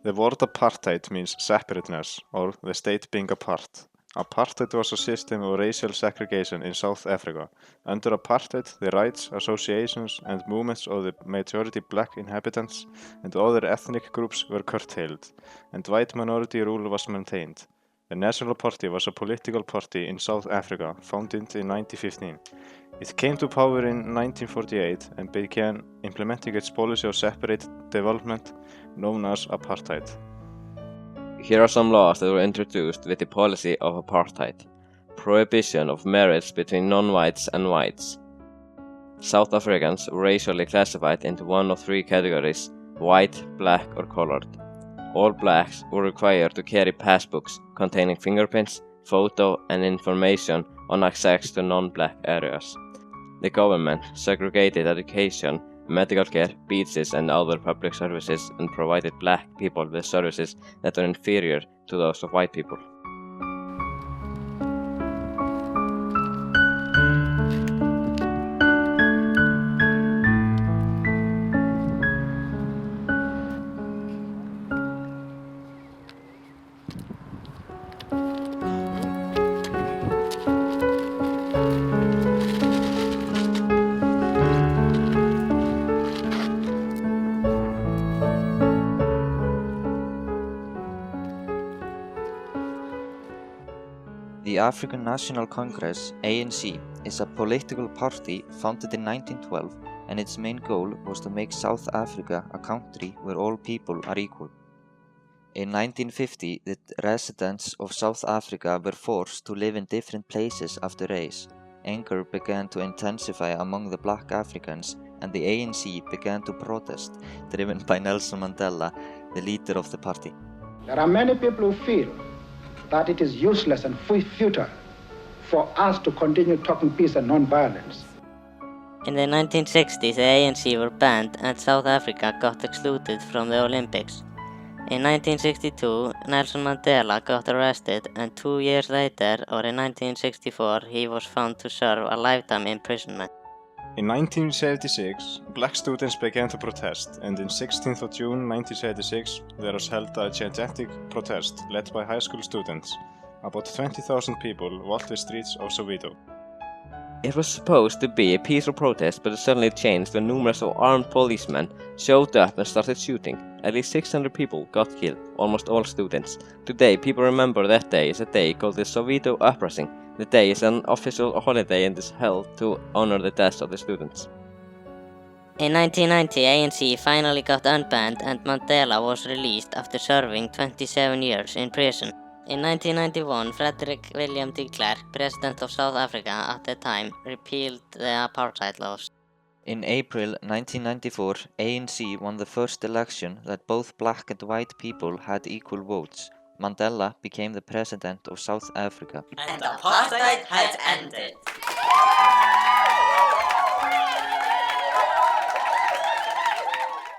The word apartheid means separateness, or the state being apart. Apartheid was a system of racial segregation in South Africa. Under apartheid, the rights, associations, and movements of the majority black inhabitants and other ethnic groups were curtailed, and white minority rule was maintained. The National Party was a political party in South Africa, founded in 1915. It came to power in 1948 and began implementing its policy of separate development, known as apartheid. Here are some laws that were introduced with the policy of apartheid. Prohibition of marriage between non-whites and whites. South Africans were racially classified into one of three categories: white, black, or colored. All blacks were required to carry passbooks containing fingerprints, photo, and information on access to non-black areas. The government segregated education, medical care, beaches, and other public services and provided black people with services that were inferior to those of white people. The African National Congress, ANC, is a political party founded in 1912, and its main goal was to make South Africa a country where all people are equal. In 1950, the residents of South Africa were forced to live in different places after race. Anger began to intensify among the black Africans, and the ANC began to protest, driven by Nelson Mandela, the leader of the party. There are many people who feel that it is useless and futile for us to continue talking peace and non-violence. In the 1960s, the ANC were banned and South Africa got excluded from the Olympics. In 1962, Nelson Mandela got arrested, and 2 years later, or in 1964, he was found to serve a lifetime imprisonment. In 1976, black students began to protest, and on 16th of June 1976, there was held a gigantic protest led by high school students. About 20,000 people walked the streets of Soweto. It was supposed to be a peaceful protest, but it suddenly changed when numerous of armed policemen showed up and started shooting. At least 600 people got killed, almost all students. Today, people remember that day as a day called the Soweto Uprising. The day is an official holiday and is held to honor the deaths of the students. In 1990, ANC finally got unbanned and Mandela was released after serving 27 years in prison. In 1991, Frederick William de Klerk, President of South Africa at the time, repealed the apartheid laws. In April 1994, ANC won the first election that both black and white people had equal votes. Mandela became the president of South Africa. And apartheid had ended.